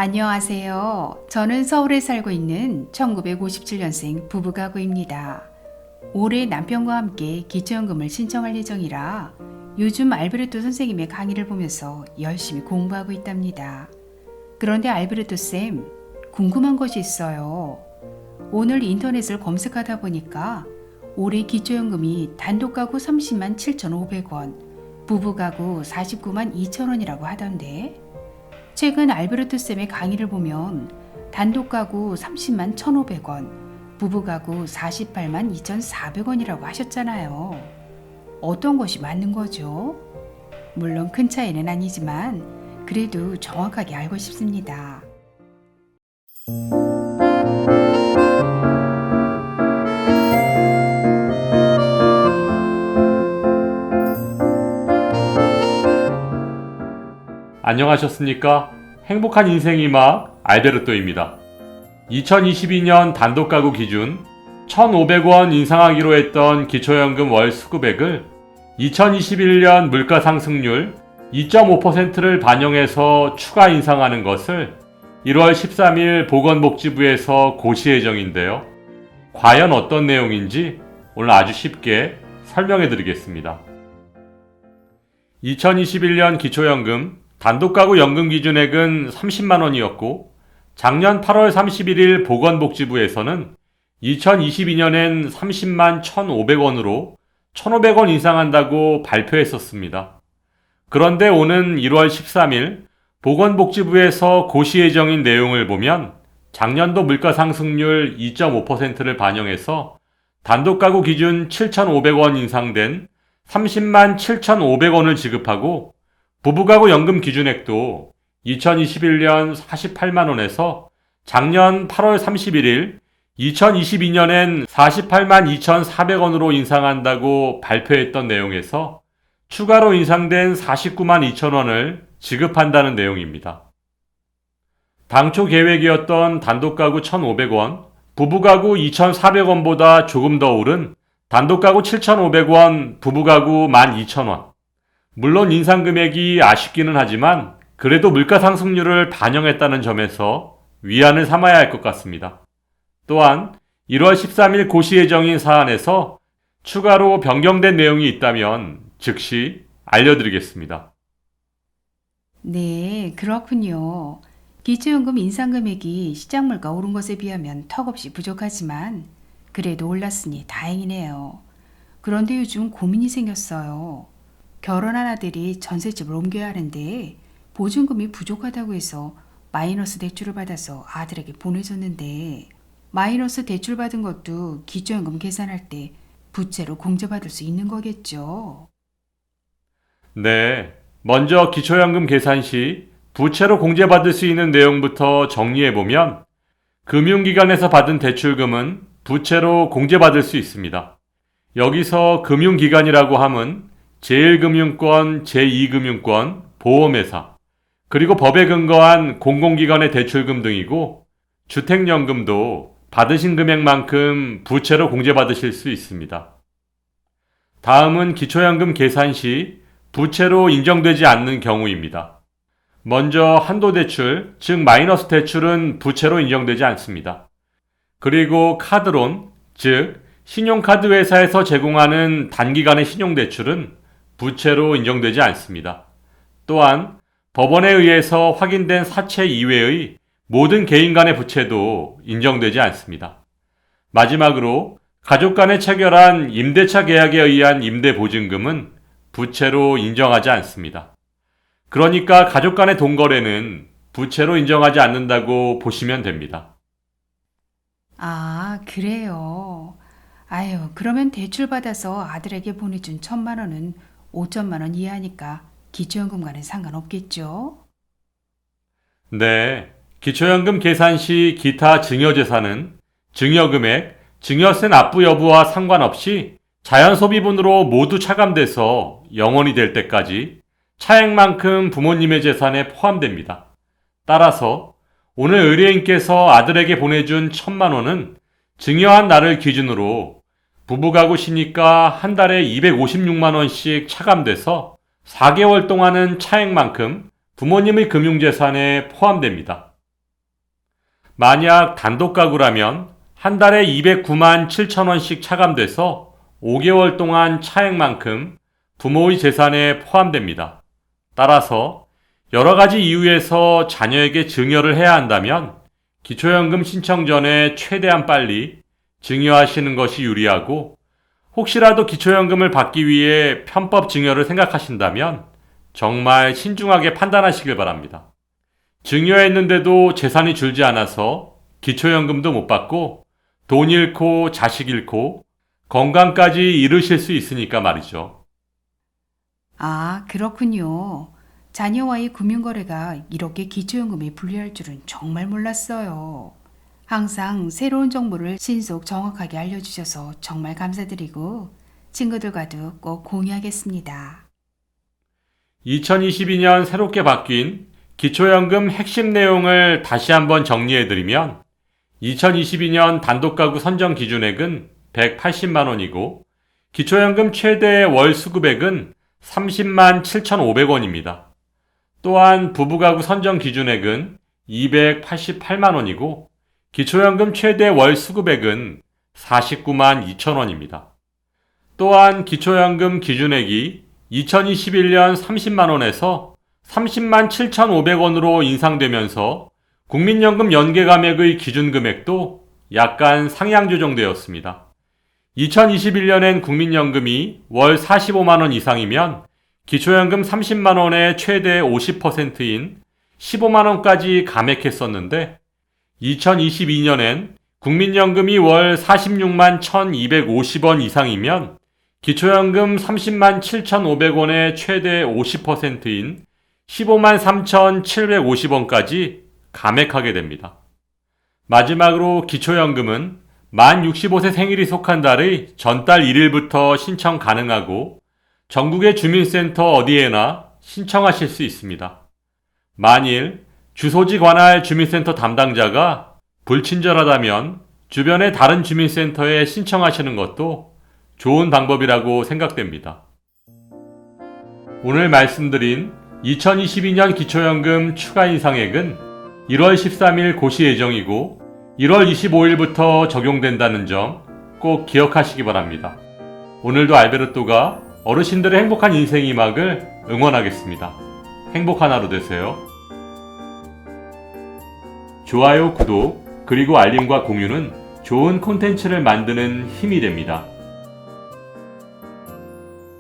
안녕하세요. 저는 서울에 살고 있는 1957년생 부부가구입니다. 올해 남편과 함께 기초연금을 신청할 예정이라 요즘 알베르토 선생님의 강의를 보면서 열심히 공부하고 있답니다. 그런데 알베르토 쌤, 궁금한 것이 있어요. 오늘 인터넷을 검색하다 보니까 올해 기초연금이 단독가구 30만 7,500원, 부부가구 49만 2천원이라고 하던데 최근 알베르토 쌤의 강의를 보면 단독가구 30만 1,500원, 부부가구 48만 2,400원이라고 하셨잖아요. 어떤 것이 맞는 거죠? 물론 큰 차이는 아니지만 그래도 정확하게 알고 싶습니다. 안녕하셨습니까? 행복한 인생의 막 알베르토입니다. 2022년 단독가구 기준 1,500원 인상하기로 했던 기초연금 월 수급액을 2021년 물가상승률 2.5%를 반영해서 추가 인상하는 것을 1월 13일 보건복지부에서 고시 예정인데요. 과연 어떤 내용인지 오늘 아주 쉽게 설명해 드리겠습니다. 2021년 기초연금 단독가구 연금 기준액은 30만원이었고 작년 8월 31일 보건복지부에서는 2022년엔 30만 1,500원으로 1,500원 인상한다고 발표했었습니다. 그런데 오는 1월 13일 보건복지부에서 고시 예정인 내용을 보면 작년도 물가상승률 2.5%를 반영해서 단독가구 기준 7,500원 인상된 30만 7,500원을 지급하고 부부가구 연금 기준액도 2021년 48만원에서 작년 8월 31일 2022년엔 48만 2,400원으로 인상한다고 발표했던 내용에서 추가로 인상된 49만 2천원을 지급한다는 내용입니다. 당초 계획이었던 단독가구 1,500원, 부부가구 2,400원보다 조금 더 오른 단독가구 7,500원, 부부가구 12,000원. 물론 인상 금액이 아쉽기는 하지만 그래도 물가 상승률을 반영했다는 점에서 위안을 삼아야 할 것 같습니다. 또한 1월 13일 고시 예정인 사안에서 추가로 변경된 내용이 있다면 즉시 알려드리겠습니다. 네, 그렇군요. 기초연금 인상 금액이 시장 물가 오른 것에 비하면 턱없이 부족하지만 그래도 올랐으니 다행이네요. 그런데 요즘 고민이 생겼어요. 결혼한 아들이 전셋집을 옮겨야 하는데 보증금이 부족하다고 해서 마이너스 대출을 받아서 아들에게 보내줬는데 마이너스 대출 받은 것도 기초연금 계산할 때 부채로 공제받을 수 있는 거겠죠? 네, 먼저 기초연금 계산 시 부채로 공제받을 수 있는 내용부터 정리해보면 금융기관에서 받은 대출금은 부채로 공제받을 수 있습니다. 여기서 금융기관이라고 함은 제1금융권, 제2금융권, 보험회사, 그리고 법에 근거한 공공기관의 대출금 등이고 주택연금도 받으신 금액만큼 부채로 공제받으실 수 있습니다. 다음은 기초연금 계산 시 부채로 인정되지 않는 경우입니다. 먼저 한도대출, 즉 마이너스 대출은 부채로 인정되지 않습니다. 그리고 카드론, 즉 신용카드 회사에서 제공하는 단기간의 신용대출은 부채로 인정되지 않습니다. 또한 법원에 의해서 확인된 사채 이외의 모든 개인 간의 부채도 인정되지 않습니다. 마지막으로 가족 간에 체결한 임대차 계약에 의한 임대보증금은 부채로 인정하지 않습니다. 그러니까 가족 간의 돈거래는 부채로 인정하지 않는다고 보시면 됩니다. 아, 그래요. 아유, 그러면 대출 받아서 아들에게 보내준 1,000만 원은 5천만 원 이하니까 기초연금과는 상관없겠죠? 네, 기초연금 계산 시 기타 증여재산은 증여금액, 증여세 납부 여부와 상관없이 자연소비분으로 모두 차감돼서 영원이 될 때까지 차액만큼 부모님의 재산에 포함됩니다. 따라서 오늘 의뢰인께서 아들에게 보내준 1,000만 원은 증여한 날을 기준으로 부부가구 시니까 한 달에 256만 원씩 차감돼서 4개월 동안은 차액만큼 부모님의 금융재산에 포함됩니다. 만약 단독 가구라면 한 달에 209만 7천 원씩 차감돼서 5개월 동안 차액만큼 부모의 재산에 포함됩니다. 따라서 여러 가지 이유에서 자녀에게 증여를 해야 한다면 기초연금 신청 전에 최대한 빨리 증여하시는 것이 유리하고, 혹시라도 기초연금을 받기 위해 편법 증여를 생각하신다면 정말 신중하게 판단하시길 바랍니다. 증여했는데도 재산이 줄지 않아서 기초연금도 못 받고 돈 잃고 자식 잃고 건강까지 잃으실 수 있으니까 말이죠. 아, 그렇군요. 자녀와의 금융거래가 이렇게 기초연금에 불리할 줄은 정말 몰랐어요. 항상 새로운 정보를 신속 정확하게 알려주셔서 정말 감사드리고 친구들과도 꼭 공유하겠습니다. 2022년 새롭게 바뀐 기초연금 핵심 내용을 다시 한번 정리해드리면, 2022년 단독가구 선정 기준액은 180만 원이고 기초연금 최대 월 수급액은 30만 7,500원입니다. 또한 부부가구 선정 기준액은 288만 원이고 기초연금 최대 월 수급액은 49만 2천 원입니다. 또한 기초연금 기준액이 2021년 30만 원에서 30만 7,500원으로 인상되면서 국민연금 연계감액의 기준금액도 약간 상향 조정되었습니다. 2021년엔 국민연금이 월 45만 원 이상이면 기초연금 30만 원의 최대 50%인 15만 원까지 감액했었는데, 2022년엔 국민연금이 월 46만 1,250원 이상이면 기초연금 30만 7,500원의 최대 50%인 15만 3,750원까지 감액하게 됩니다. 마지막으로 기초연금은 만 65세 생일이 속한 달의 전달 1일부터 신청 가능하고 전국의 주민센터 어디에나 신청하실 수 있습니다. 만일 주소지 관할 주민센터 담당자가 불친절하다면 주변의 다른 주민센터에 신청하시는 것도 좋은 방법이라고 생각됩니다. 오늘 말씀드린 2022년 기초연금 추가 인상액은 1월 13일 고시 예정이고 1월 25일부터 적용된다는 점 꼭 기억하시기 바랍니다. 오늘도 알베르토가 어르신들의 행복한 인생 이막을 응원하겠습니다. 행복한 하루 되세요. 좋아요, 구독, 그리고 알림과 공유는 좋은 콘텐츠를 만드는 힘이 됩니다.